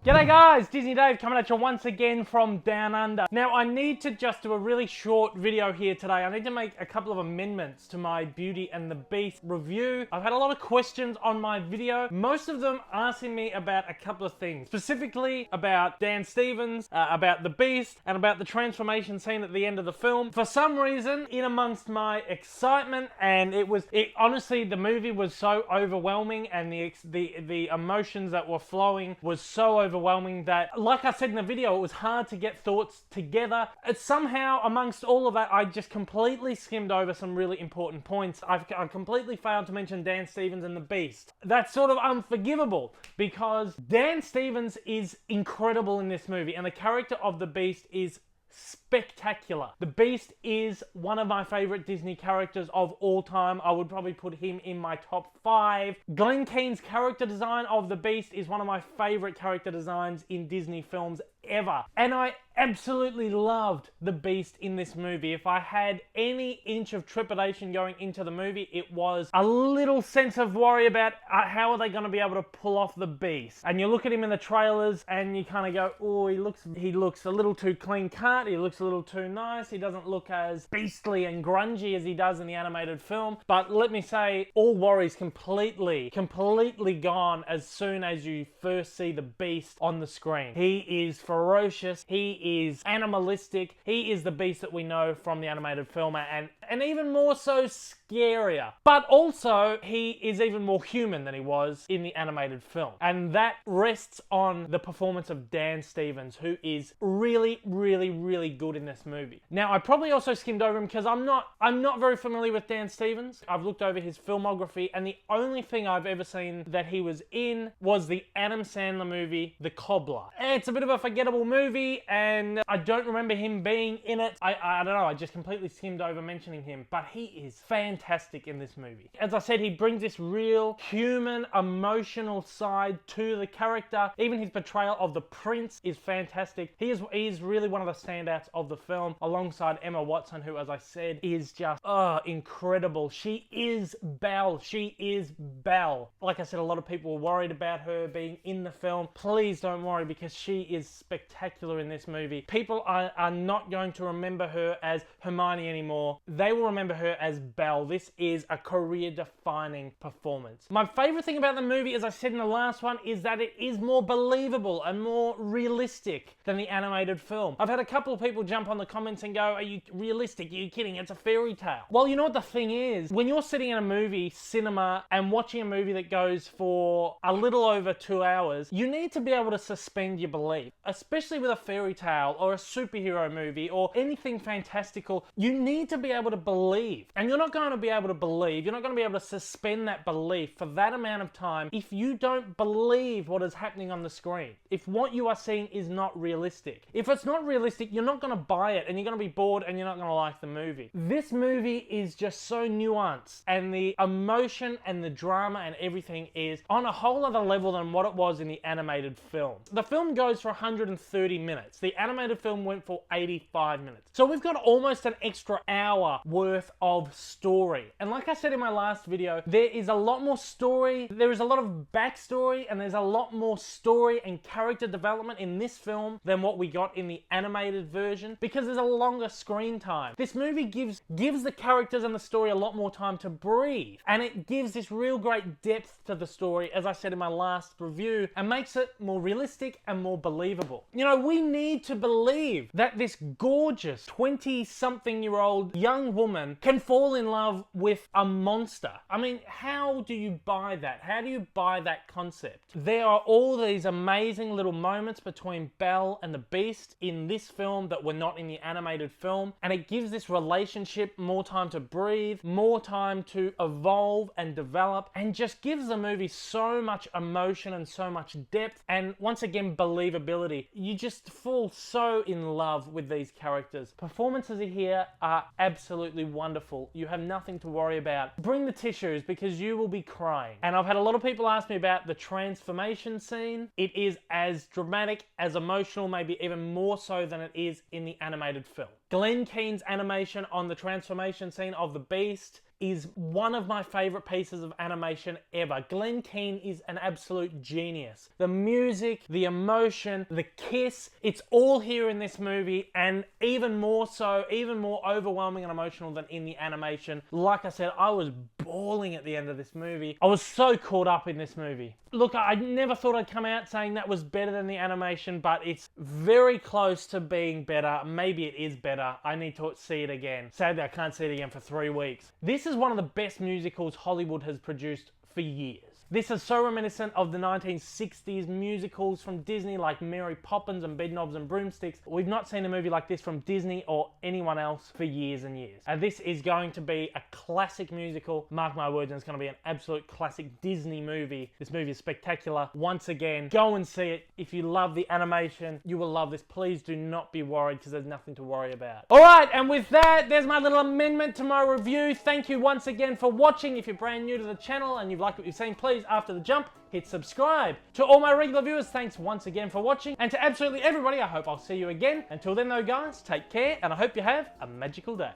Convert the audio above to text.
G'day guys, Disney Dave coming at you once again from Down Under. Now I need to just do a really short video here today. I need to make a couple of amendments to my Beauty and the Beast review. I've had a lot of questions on my video, most of them asking me about a couple of things. Specifically about Dan Stevens, about the Beast, and about the transformation scene at the end of the film. For some reason, in amongst my excitement, and honestly, the movie was so overwhelming and the emotions that were flowing was so overwhelming that, like I said in the video, it was hard to get thoughts together. It's somehow, amongst all of that, I just completely skimmed over some really important points. I completely failed to mention Dan Stevens and the Beast. That's sort of unforgivable because Dan Stevens is incredible in this movie and the character of the Beast is spectacular. The Beast is one of my favorite Disney characters of all time. I would probably put him in my top 5. Glenn Keane's character design of the Beast is one of my favorite character designs in Disney films ever. And I absolutely loved the Beast in this movie. If I had any inch of trepidation going into the movie, it was a little sense of worry about how are they going to be able to pull off the Beast. And you look at him in the trailers and you kind of go, oh, he looks a little too clean cut, he looks a little too nice, he doesn't look as beastly and grungy as he does in the animated film. But let me say, all worries completely gone as soon as you first see the Beast on the screen. He is ferocious, he is animalistic, he is the Beast that we know from the animated film, and even more so scarier. But also, he is even more human than he was in the animated film. And that rests on the performance of Dan Stevens, who is really good in this movie. Now, I probably also skimmed over him because I'm not very familiar with Dan Stevens. I've looked over his filmography, and the only thing I've ever seen that he was in was the Adam Sandler movie, The Cobbler. It's a bit of a forgettable movie, and I don't remember him being in it. I don't know, I just completely skimmed over mentioning him, but he is fantastic in this movie. As I said, he brings this real human, emotional side to the character. Even his portrayal of the prince is fantastic. He is really one of the standouts of the film, alongside Emma Watson, who, as I said, is just incredible. She is Belle. She is Belle. Like I said, a lot of people were worried about her being in the film. Please don't worry, because she is spectacular in this movie. People are not going to remember her as Hermione anymore. They will remember her as Belle. This is a career-defining performance. My favorite thing about the movie, as I said in the last one, is that it is more believable and more realistic than the animated film. I've had a couple of people jump on the comments and go, are you realistic? Are you kidding? It's a fairy tale. Well, you know what the thing is? When you're sitting in a movie cinema and watching a movie that goes for a little over 2 hours, you need to be able to suspend your belief. Especially with a fairy tale or a superhero movie or anything fantastical, you need to be able to believe. And you're not going to be able to believe, you're not going to be able to suspend that belief for that amount of time if you don't believe what is happening on the screen. If what you are seeing is not realistic. If it's not realistic, you're not going to buy it and you're going to be bored and you're not going to like the movie. This movie is just so nuanced, and the emotion and the drama and everything is on a whole other level than what it was in the animated film. The film goes for 130 minutes. The animated film went for 85 minutes. So we've got almost an extra hour worth of story. And like I said in my last video, there is a lot more story, there is a lot of backstory, and there's a lot more story and character development in this film than what we got in the animated version, because there's a longer screen time. This movie gives the characters and the story a lot more time to breathe, and it gives this real great depth to the story, as I said in my last review, and makes it more realistic and more believable. You know, we need to believe that this gorgeous 20-something-year-old young woman can fall in love with a monster. I mean, how do you buy that? How do you buy that concept? There are all these amazing little moments between Belle and the Beast in this film that were not in the animated film, and it gives this relationship more time to breathe, more time to evolve and develop, and just gives the movie so much emotion and so much depth, and once again, believability. You just fall so in love with these characters. Performances here are absolutely wonderful. You have nothing to worry about. Bring the tissues, because you will be crying. And I've had a lot of people ask me about the transformation scene. It is as dramatic, as emotional, maybe even more so than it is in the animated film. Glenn Keane's animation on the transformation scene of the Beast is one of my favorite pieces of animation ever. Glenn Keane is an absolute genius. The music, the emotion, the kiss, it's all here in this movie, and even more so, even more overwhelming and emotional than in the animation. Like I said, I was bawling at the end of this movie. I was so caught up in this movie. Look, I never thought I'd come out saying that was better than the animation, but it's very close to being better. Maybe it is better. I need to see it again. Sadly, I can't see it again for 3 weeks. This is one of the best musicals Hollywood has produced for years. This is so reminiscent of the 1960s musicals from Disney like Mary Poppins and Bedknobs and Broomsticks. We've not seen a movie like this from Disney or anyone else for years and years. And this is going to be a classic musical. Mark my words, and it's going to be an absolute classic Disney movie. This movie is spectacular. Once again, go and see it. If you love the animation, you will love this. Please do not be worried, because there's nothing to worry about. Alright, and with that, there's my little amendment to my review. Thank you once again for watching. If you're brand new to the channel and you've liked what you've seen, please, after the jump, hit subscribe. To all my regular viewers, thanks once again for watching. And to absolutely everybody, I hope I'll see you again. Until then though, guys, take care, and I hope you have a magical day.